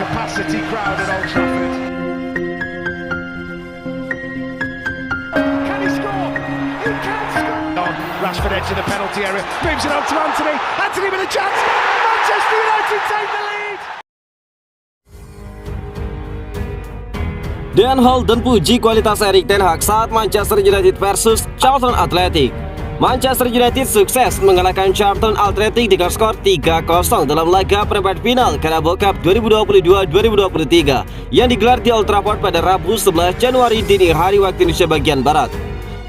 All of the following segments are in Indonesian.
capacity crowd at Old Trafford. Can he score? He can score! Rashford edge of the penalty area, moves it on to Anthony. Anthony with a chance. Manchester United take the lead. Dan Holden puji kualitas Erik ten Hag saat Manchester United versus Charlton Athletic. Manchester United sukses mengalahkan Charlton Athletic dengan skor 3-0 dalam laga perempat final Carabao Cup 2022-2023 yang digelar di Old Trafford pada Rabu 11 Januari dini hari waktu Indonesia bagian Barat.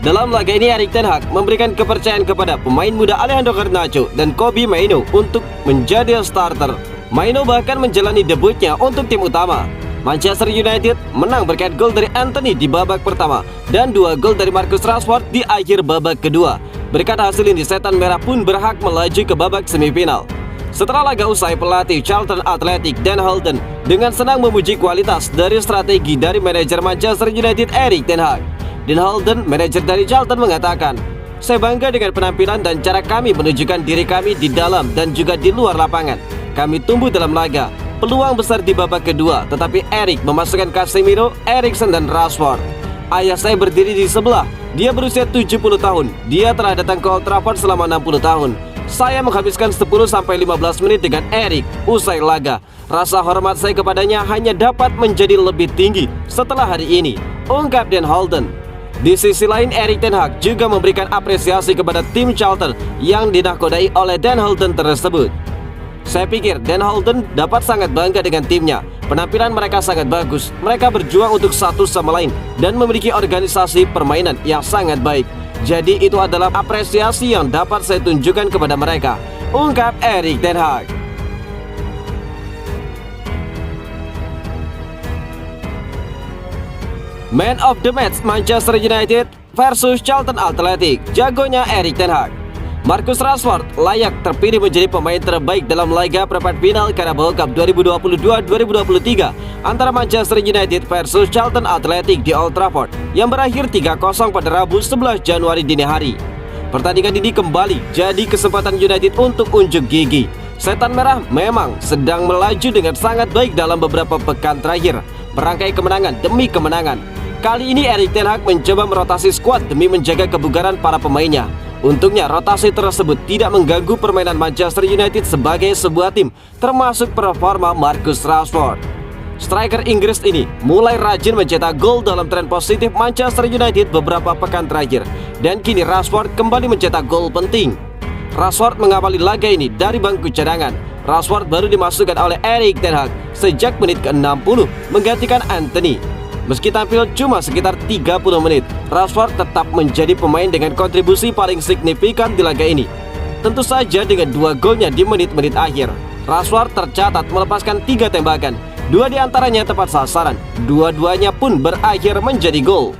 Dalam laga ini Erik ten Hag memberikan kepercayaan kepada pemain muda Alejandro Garnacho dan Kobbie Mainoo untuk menjadi starter. Mainoo bahkan menjalani debutnya untuk tim utama. Manchester United menang berkat gol dari Anthony di babak pertama dan 2 gol dari Marcus Rashford di akhir babak kedua. Berkat hasil ini, Setan Merah pun berhak melaju ke babak semifinal. Setelah laga usai, pelatih Charlton Athletic Dan Holden dengan senang memuji kualitas dari strategi dari manajer Manchester United Erik ten Hag. Dan Holden, manajer dari Charlton, mengatakan, "Saya bangga dengan penampilan dan cara kami menunjukkan diri kami di dalam dan juga di luar lapangan. Kami tumbuh dalam laga. Peluang besar di babak kedua, tetapi Erik memasukkan Casemiro, Eriksen dan Rashford. Ayah saya berdiri di sebelah. Dia berusia 70 tahun. Dia telah datang ke Old Trafford selama 60 tahun. Saya menghabiskan 10-15 menit dengan Erik usai laga. Rasa hormat saya kepadanya hanya dapat menjadi lebih tinggi setelah hari ini," ungkap Dan Holden. Di sisi lain, Erik ten Hag juga memberikan apresiasi kepada tim Charlton yang dinahkodai oleh Dan Holden tersebut. "Saya pikir Dan Holden dapat sangat bangga dengan timnya. Penampilan mereka sangat bagus. Mereka berjuang untuk satu sama lain dan memiliki organisasi permainan yang sangat baik. Jadi itu adalah apresiasi yang dapat saya tunjukkan kepada mereka," ungkap Erik ten Hag. Man of the match Manchester United versus Charlton Athletic, jagonya Erik ten Hag. Marcus Rashford layak terpilih menjadi pemain terbaik dalam laga perempat final Carabao Cup 2022-2023 antara Manchester United versus Charlton Athletic di Old Trafford yang berakhir 3-0 pada Rabu 11 Januari dini hari. Pertandingan ini kembali jadi kesempatan United untuk unjuk gigi. Setan Merah memang sedang melaju dengan sangat baik dalam beberapa pekan terakhir, merangkai kemenangan demi kemenangan. Kali ini Erik ten Hag mencoba merotasi skuad demi menjaga kebugaran para pemainnya. Untungnya rotasi tersebut tidak mengganggu permainan Manchester United sebagai sebuah tim, termasuk performa Marcus Rashford. Striker Inggris ini mulai rajin mencetak gol dalam tren positif Manchester United beberapa pekan terakhir, dan kini Rashford kembali mencetak gol penting. Rashford mengawali laga ini dari bangku cadangan. Rashford baru dimasukkan oleh Erik ten Hag sejak menit ke-60 menggantikan Anthony. Meski tampil cuma sekitar 30 menit, Rashford tetap menjadi pemain dengan kontribusi paling signifikan di laga ini. Tentu saja dengan 2 golnya di menit-menit akhir. Rashford tercatat melepaskan 3 tembakan, 2 diantaranya tepat sasaran, dua-duanya pun berakhir menjadi gol.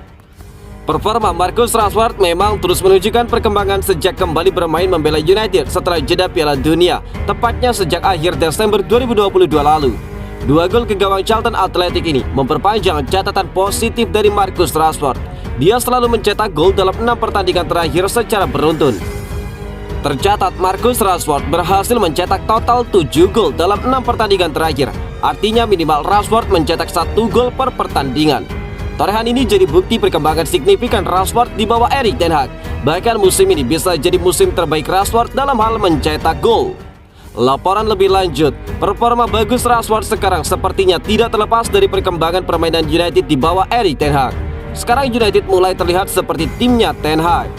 Performa Marcus Rashford memang terus menunjukkan perkembangan sejak kembali bermain membela United setelah jeda Piala Dunia, tepatnya sejak akhir Desember 2022 lalu. 2 gol ke gawang Charlton Athletic ini memperpanjang catatan positif dari Marcus Rashford. Dia selalu mencetak gol dalam 6 pertandingan terakhir secara beruntun. Tercatat Marcus Rashford berhasil mencetak total 7 gol dalam 6 pertandingan terakhir. Artinya minimal Rashford mencetak 1 gol per pertandingan. Torehan ini jadi bukti perkembangan signifikan Rashford di bawah Erik ten Hag. Bahkan musim ini bisa jadi musim terbaik Rashford dalam hal mencetak gol. Laporan lebih lanjut, performa bagus Rashford sekarang sepertinya tidak terlepas dari perkembangan permainan United di bawah Erik ten Hag. Sekarang United mulai terlihat seperti timnya ten Hag.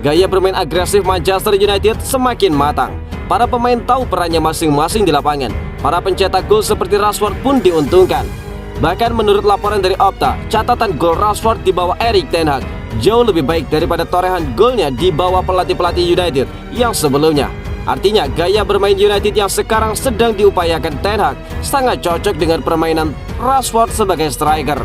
Gaya bermain agresif Manchester United semakin matang. Para pemain tahu perannya masing-masing di lapangan. Para pencetak gol seperti Rashford pun diuntungkan. Bahkan menurut laporan dari Opta, catatan gol Rashford di bawah Erik ten Hag jauh lebih baik daripada torehan golnya di bawah pelatih-pelatih United yang sebelumnya. Artinya gaya bermain United yang sekarang sedang diupayakan ten Hag sangat cocok dengan permainan Rashford sebagai striker.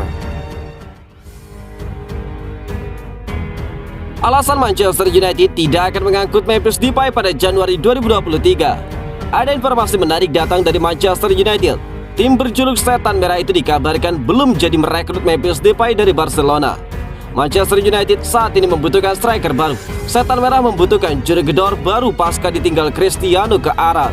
Alasan Manchester United tidak akan mengangkut Memphis Depay pada Januari 2023. Ada informasi menarik datang dari Manchester United. Tim berjuluk Setan Merah itu dikabarkan belum jadi merekrut Memphis Depay dari Barcelona. Manchester United saat ini membutuhkan striker baru. Setan Merah membutuhkan juru gedor baru pasca ditinggal Cristiano ke Arab.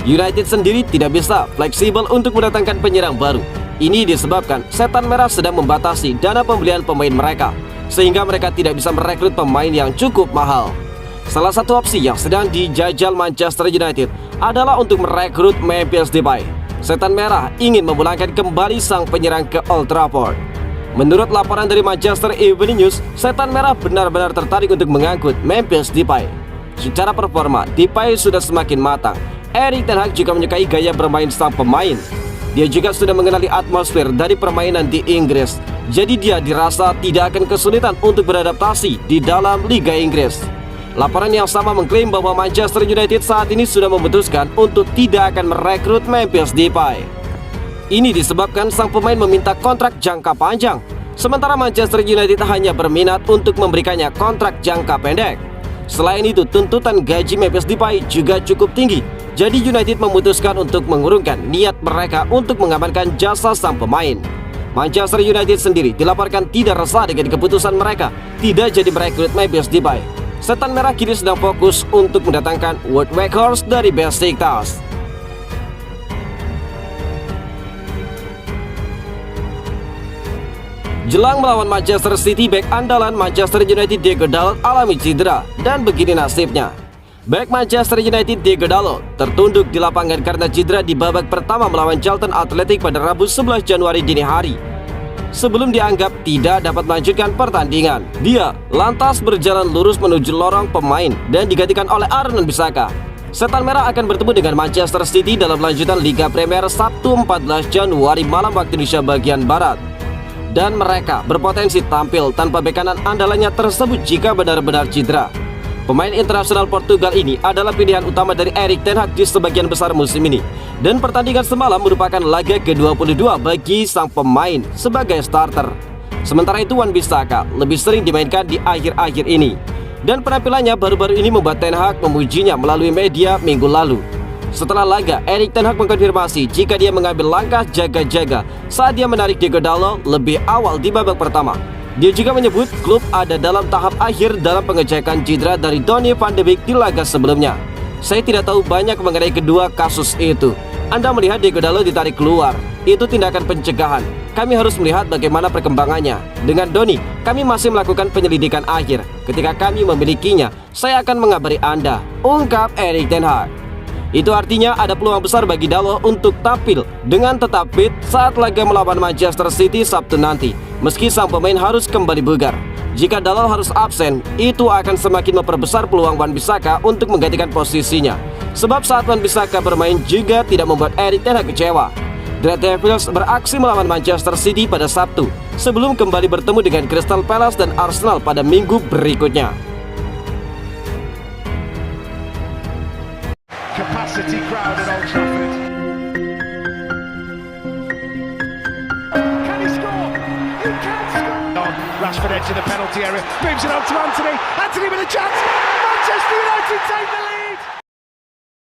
United sendiri tidak bisa fleksibel untuk mendatangkan penyerang baru. Ini disebabkan Setan Merah sedang membatasi dana pembelian pemain mereka, sehingga mereka tidak bisa merekrut pemain yang cukup mahal. Salah satu opsi yang sedang dijajal Manchester United adalah untuk merekrut Memphis Depay. Setan Merah ingin memulangkan kembali sang penyerang ke Old Trafford. Menurut laporan dari Manchester Evening News, Setan Merah benar-benar tertarik untuk mengangkut Memphis Depay. Secara performa, Depay sudah semakin matang. Erik ten Hag juga menyukai gaya bermain sang pemain. Dia juga sudah mengenali atmosfer dari permainan di Inggris. Jadi dia dirasa tidak akan kesulitan untuk beradaptasi di dalam Liga Inggris. Laporan yang sama mengklaim bahwa Manchester United saat ini sudah memutuskan untuk tidak akan merekrut Memphis Depay. Ini disebabkan sang pemain meminta kontrak jangka panjang, sementara Manchester United hanya berminat untuk memberikannya kontrak jangka pendek. Selain itu, tuntutan gaji Memphis Depay juga cukup tinggi. Jadi United memutuskan untuk mengurungkan niat mereka untuk mengamankan jasa sang pemain. Manchester United sendiri dilaporkan tidak resah dengan keputusan mereka tidak jadi merekrut Memphis Depay. Setan Merah kini sedang fokus untuk mendatangkan Wout Weghorst dari Besiktas. Jelang melawan Manchester City, bek andalan Manchester United Diogo Dalot alami cedera, dan begini nasibnya. Bek Manchester United Diogo Dalot tertunduk di lapangan karena cedera di babak pertama melawan Charlton Athletic pada Rabu 11 Januari dini hari. Sebelum dianggap tidak dapat melanjutkan pertandingan, dia lantas berjalan lurus menuju lorong pemain dan digantikan oleh Aaron Wan-Bissaka. Setan Merah akan bertemu dengan Manchester City dalam lanjutan Liga Premier Sabtu 14 Januari malam waktu Indonesia bagian Barat. Dan mereka berpotensi tampil tanpa bek kanan andalannya tersebut jika benar-benar cedera. Pemain internasional Portugal ini adalah pilihan utama dari Erik ten Hag di sebagian besar musim ini. Dan pertandingan semalam merupakan laga ke-22 bagi sang pemain sebagai starter. Sementara itu Wan-Bissaka lebih sering dimainkan di akhir-akhir ini. Dan penampilannya baru-baru ini membuat ten Hag memujinya melalui media minggu lalu. Setelah laga, Erik ten Hag mengkonfirmasi jika dia mengambil langkah jaga-jaga saat dia menarik Diogo Dalot lebih awal di babak pertama. Dia juga menyebut klub ada dalam tahap akhir dalam pengecekan cedera dari Donny van de Beek di laga sebelumnya. Saya tidak tahu banyak mengenai kedua kasus itu. Anda melihat Diogo Dalot ditarik keluar, itu tindakan pencegahan. Kami harus melihat bagaimana perkembangannya. Dengan Donny, kami masih melakukan penyelidikan akhir. Ketika kami memilikinya, saya akan mengabari Anda, ungkap Erik ten Hag. Itu artinya ada peluang besar bagi Dalot untuk tampil dengan tetap fit saat laga melawan Manchester City Sabtu nanti, meski sang pemain harus kembali bugar. Jika Dalot harus absen, itu akan semakin memperbesar peluang Wan-Bissaka untuk menggantikan posisinya. Sebab saat Wan-Bissaka bermain juga tidak membuat Erik ten Hag kecewa. The Red Devils beraksi melawan Manchester City pada Sabtu, sebelum kembali bertemu dengan Crystal Palace dan Arsenal pada minggu berikutnya. Capacity crowd at Old Trafford. Can he score? He can score! Rashford edge of the penalty area, moves it on to Anthony. Anthony with a chance. Manchester United take the lead.